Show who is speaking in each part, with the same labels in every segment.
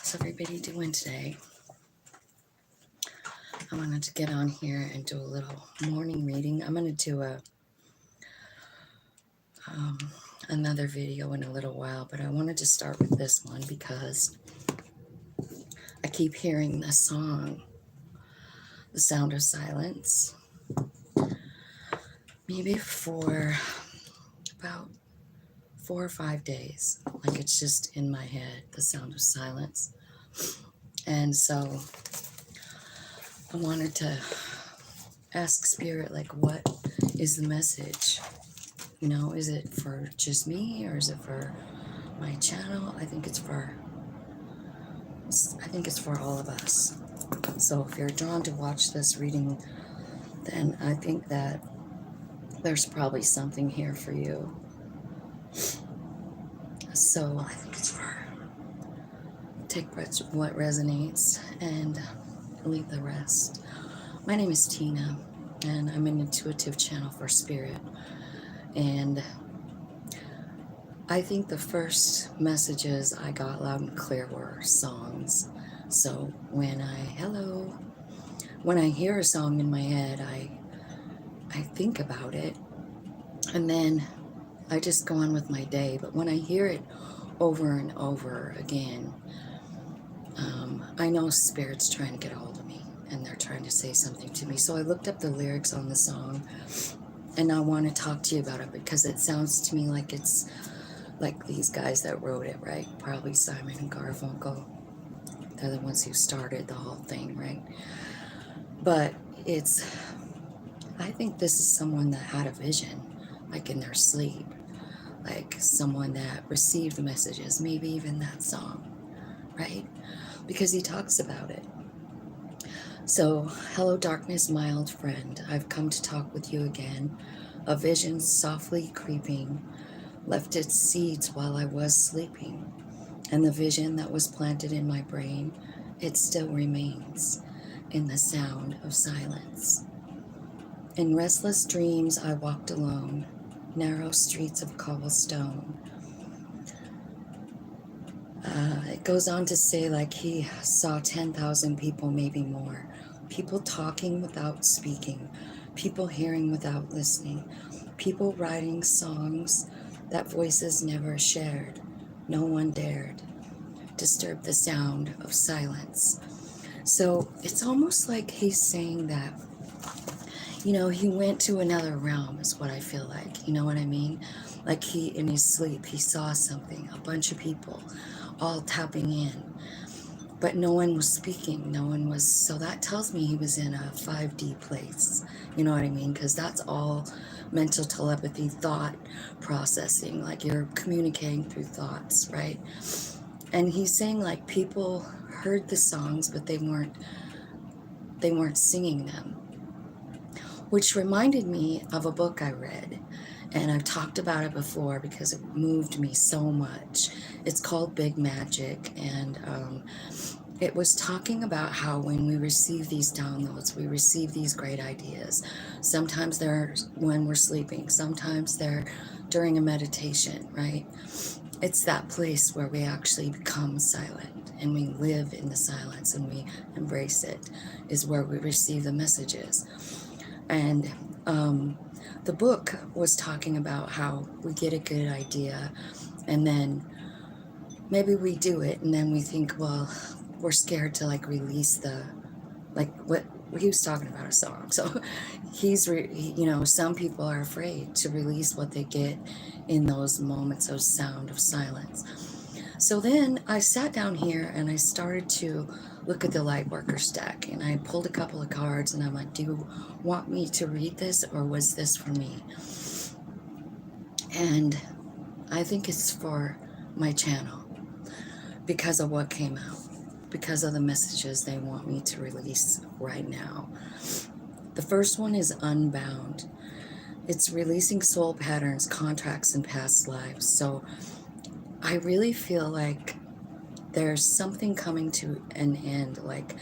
Speaker 1: How's everybody doing today? I wanted to get on here and do a little morning reading. I'm going to do another video in a little while, but I wanted to start with this one because I keep hearing this song, The Sound of Silence, maybe for about 4 or 5 days. Like it's just in my head, The Sound of Silence. And so I wanted to ask Spirit, like, what is the message? You know, is it for just me or is it for my channel? I think it's for all of us. So if you're drawn to watch this reading, then I think that there's probably something here for you. So I think it's for take what resonates and leave the rest. My name is Tina, and I'm an intuitive channel for Spirit. And I think the first messages I got loud and clear were songs. So when I hear a song in my head, I think about it, and then I just go on with my day. But when I hear it over and over again, I know Spirit's trying to get a hold of me, and they're trying to say something to me. So I looked up the lyrics on the song, and I want to talk to you about it because it sounds to me like it's like these guys that wrote it, right? Probably Simon and Garfunkel. They're the ones who started the whole thing, right? But I think this is someone that had a vision, like in their sleep, like someone that received messages, maybe even that song, right? Because he talks about it. So, hello darkness, my old friend. I've come to talk with you again. A vision softly creeping left its seeds while I was sleeping. And the vision that was planted in my brain, it still remains in the sound of silence. In restless dreams I walked alone, narrow streets of cobblestone. It goes on to say, like, he saw 10,000 people, maybe more. People talking without speaking. People hearing without listening. People writing songs that voices never shared. No one dared disturb the sound of silence. So it's almost like he's saying that, you know, he went to another realm is what I feel like. You know what I mean? Like he, in his sleep, he saw something, a bunch of people all tapping in, but no one was speaking. No one was. So that tells me he was in a 5D place. You know what I mean? Because that's all mental telepathy, thought processing, like you're communicating through thoughts, right? And he's saying like people heard the songs, but they weren't singing them. Which reminded me of a book I read, and I've talked about it before because it moved me so much. It's called Big Magic, and it was talking about how when we receive these downloads, we receive these great ideas. Sometimes they're when we're sleeping, sometimes they're during a meditation, right? It's that place where we actually become silent and we live in the silence and we embrace it, is where we receive the messages. And the book was talking about how we get a good idea and then maybe we do it and then we think, well, we're scared to like release what he was talking about a song. So you know, some people are afraid to release what they get in those moments of sound of silence. So then I sat down here and I started to look at the Lightworker deck, and I pulled a couple of cards and I'm like, do you want me to read this or was this for me? And I think it's for my channel because of what came out, because of the messages they want me to release right now. The first one is Unbound. It's releasing soul patterns, contracts, and past lives. So I really feel like there's something coming to an end, like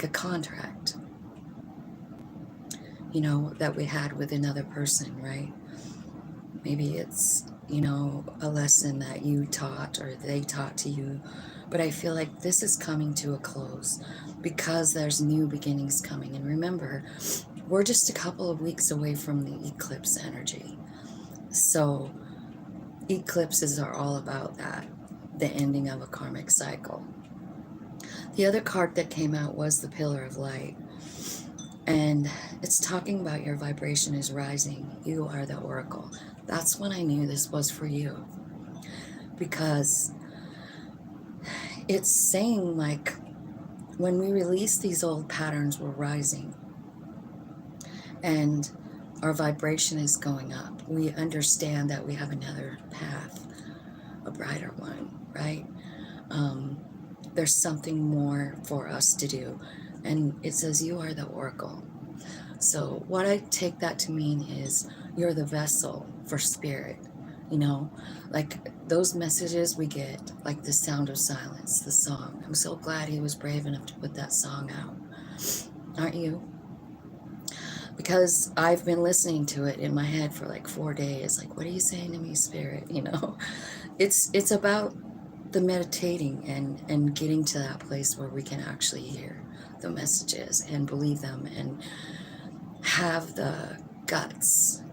Speaker 1: a contract, you know, that we had with another person, right? Maybe it's you know, a lesson that you taught or they taught to you. But I feel like this is coming to a close because there's new beginnings coming. And remember, we're just a couple of weeks away from the eclipse energy. So eclipses are all about that, the ending of a karmic cycle. The other card that came out was the Pillar of Light. And it's talking about your vibration is rising. You are the oracle. That's when I knew this was for you. Because it's saying like, when we release these old patterns, we're rising. And our vibration is going up. We understand that we have another path, a brighter one, right? There's something more for us to do. And it says you are the oracle. So what I take that to mean is you're the vessel for spirit, you know, like those messages we get, like the Sound of Silence, the song. I'm so glad he was brave enough to put that song out. Aren't you? Because I've been listening to it in my head for like 4 days. Like, what are you saying to me, spirit? You know, it's about the meditating and getting to that place where we can actually hear the messages and believe them and have the guts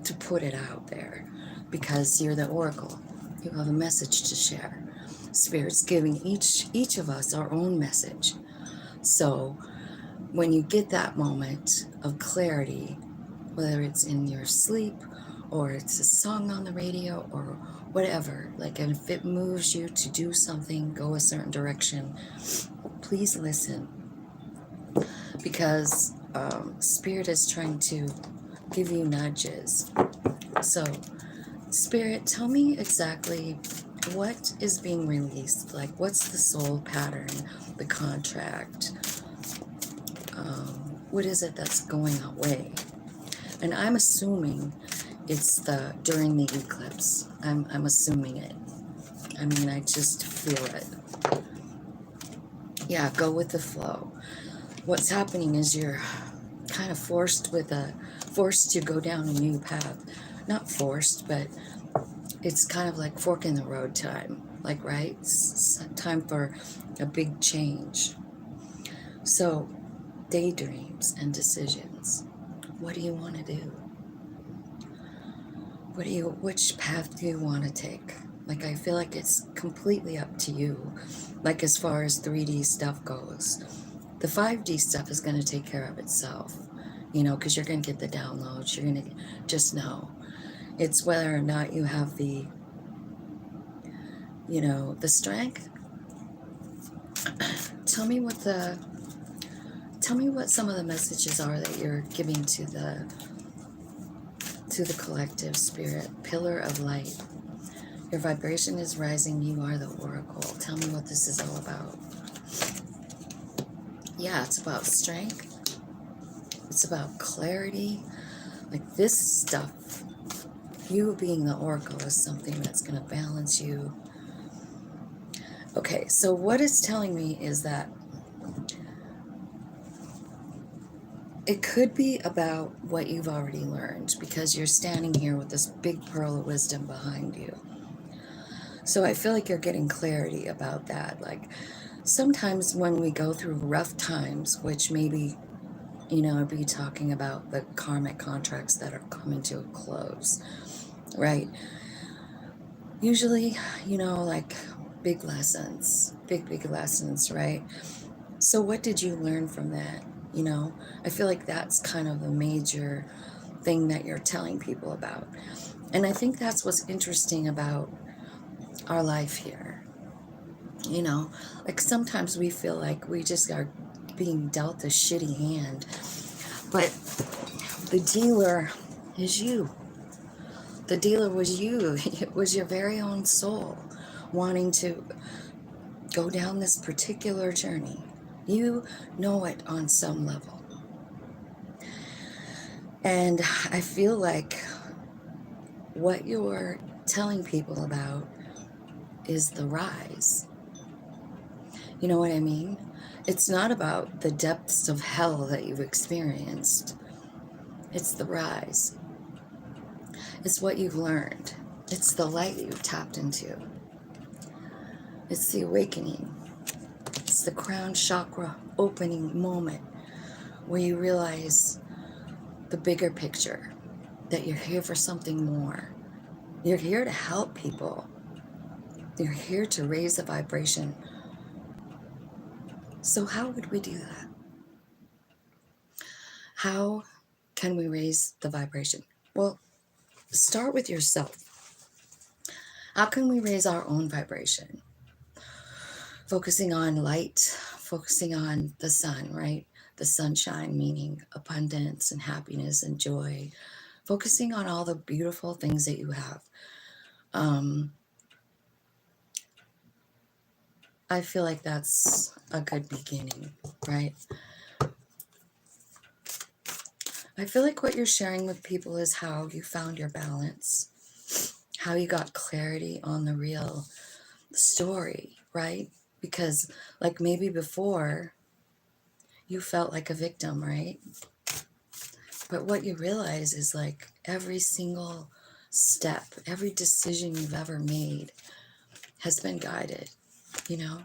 Speaker 1: to put it out there, because you're the oracle. You have a message to share. Spirit's giving each of us our own message. So when you get that moment of clarity, whether it's in your sleep or it's a song on the radio or whatever, like if it moves you to do something, go a certain direction, please listen, because Spirit is trying to give you nudges. So Spirit, tell me exactly what is being released. Like, what's the soul pattern, the contract? What is it that's going away? And I'm assuming it's during the eclipse. I'm assuming it. I mean, I just feel it. Yeah, go with the flow. What's happening is you're kind of forced to go down a new path. Not forced, but it's kind of like fork in the road time. Like, right? It's time for a big change. So, daydreams and decisions. What do you want to do? Which path do you want to take? Like, I feel like it's completely up to you. Like, as far as 3D stuff goes, the 5D stuff is going to take care of itself, you know, because you're going to get the downloads. You're going to just know. It's whether or not you have the, you know, the strength. Tell me what some of the messages are that you're giving to the collective, Spirit. Pillar of Light. Your vibration is rising. You are the oracle. Tell me what this is all about. Yeah, it's about strength. It's about clarity. Like, this stuff, you being the oracle, is something that's going to balance you. Okay, so what it's telling me is that it could be about what you've already learned, because you're standing here with this big pearl of wisdom behind you. So I feel like you're getting clarity about that. Like, sometimes when we go through rough times, which maybe, you know, I'd be talking about the karmic contracts that are coming to a close, right? Usually, you know, like big lessons, big lessons, right? So what did you learn from that? You know, I feel like that's kind of a major thing that you're telling people about. And I think that's what's interesting about our life here. You know, like sometimes we feel like we just are being dealt a shitty hand, but the dealer is you. The dealer was you. It was your very own soul wanting to go down this particular journey. You know it on some level. And I feel like what you're telling people about is the rise. You know what I mean? It's not about the depths of hell that you've experienced. It's the rise. It's what you've learned. It's the light you've tapped into. It's the awakening. It's the crown chakra opening moment where you realize the bigger picture, that you're here for something more. You're here to help people. You're here to raise the vibration. So how would we do that? How can we raise the vibration? Well, start with yourself. How can we raise our own vibration? Focusing on light, focusing on the sun, right? The sunshine, meaning abundance and happiness and joy. Focusing on all the beautiful things that you have. I feel like that's a good beginning, right? I feel like what you're sharing with people is how you found your balance, how you got clarity on the real story, right? Because like maybe before you felt like a victim, right? But what you realize is like every single step, every decision you've ever made has been guided, you know?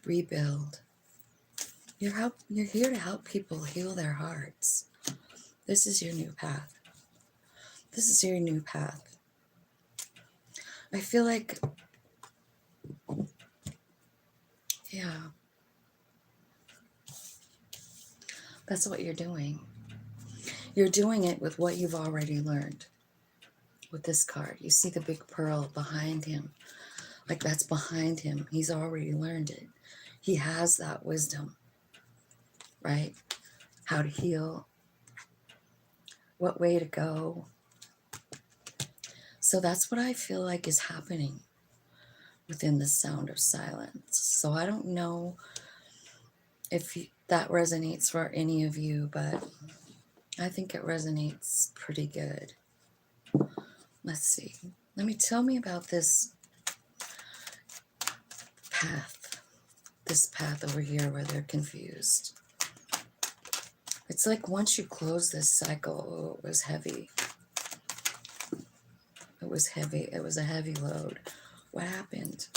Speaker 1: Rebuild. You're here to help people heal their hearts. This is your new path. This is your new path. I feel like, yeah, that's what you're doing. You're doing it with what you've already learned. With this card, you see the big pearl behind him. Like that's behind him. He's already learned it. He has that wisdom, right? How to heal, what way to go. So that's what I feel like is happening within the sound of silence. So I don't know if that resonates for any of you, but I think it resonates pretty good. Let's see. Tell me about this path. This path over here where they're confused. It's like once you close this cycle, it was heavy. It was heavy. It was a heavy load. What happened?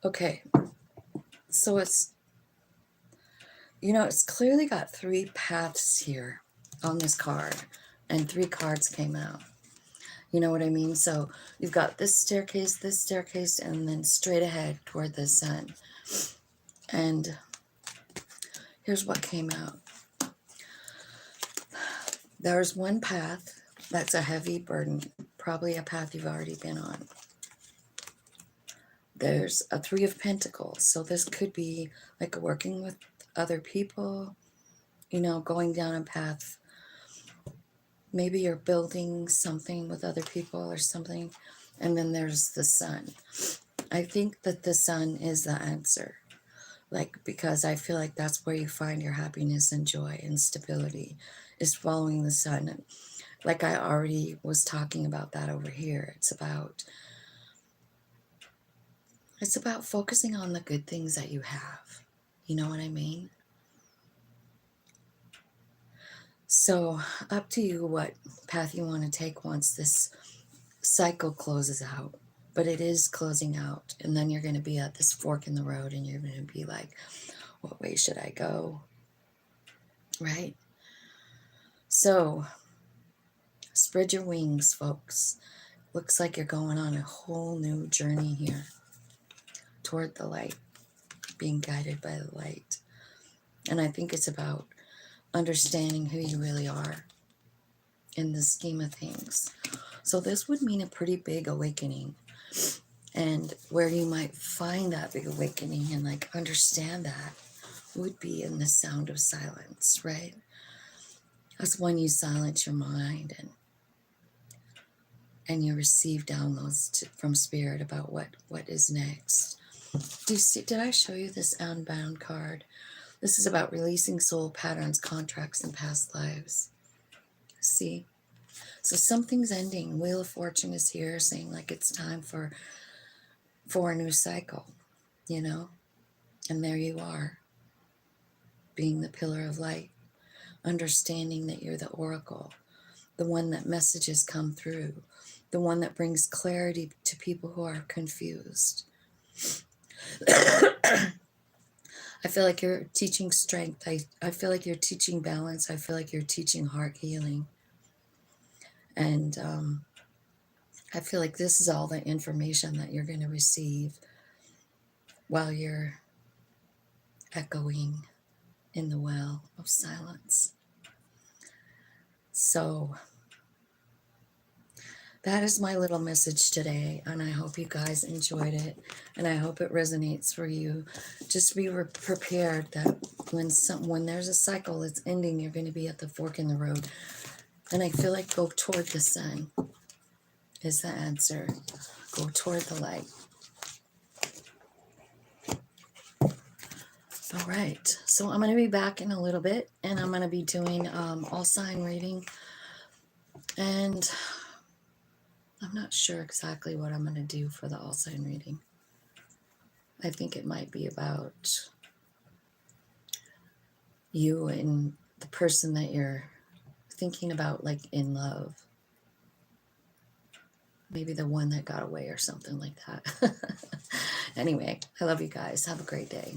Speaker 1: Okay. So it's clearly got 3 paths here on this card, and 3 cards came out. You know what I mean? So you've got this staircase, and then straight ahead toward the sun. And here's what came out. There's one path that's a heavy burden, probably a path you've already been on. There's a 3 of Pentacles. So this could be like working with other people, going down a path. Maybe you're building something with other people or something. And then there's the sun. I think that the sun is the answer. Because I feel like that's where you find your happiness and joy and stability, is following the sun. And like I already was talking about that over here. It's about focusing on the good things that you have. You know what I mean? So up to you what path you want to take once this cycle closes out. But it is closing out. And then you're going to be at this fork in the road and you're going to be like, what way should I go? Right? So spread your wings, folks. Looks like you're going on a whole new journey here toward the light, being guided by the light. And I think it's about understanding who you really are in the scheme of things. So this would mean a pretty big awakening. And where you might find that big awakening and understand that would be in the sound of silence, right? That's when you silence your mind and you receive downloads from spirit about what is next. Do you see? Did I show you this Unbound card? This is about releasing soul patterns, contracts, and past lives. See? So something's ending. Wheel of Fortune is here saying it's time for for a new cycle, you know? And there you are, being the pillar of light, understanding that you're the oracle, the one that messages come through, the one that brings clarity to people who are confused. I feel like you're teaching strength. I feel like you're teaching balance. I feel like you're teaching heart healing. And I feel like this is all the information that you're going to receive while you're echoing in the well of silence. So that is my little message today, and I hope you guys enjoyed it, and I hope it resonates for you. Just be prepared that when there's a cycle that's ending, you're going to be at the fork in the road. And I feel like go toward the sun is the answer. Go toward the light. All right, so I'm going to be back in a little bit, and I'm going to be doing all sign reading, and I'm not sure exactly what I'm going to do for the all sign reading. I think it might be about you and the person that you're thinking about, like in love. Maybe the one that got away or something like that. Anyway, I love you guys. Have a great day.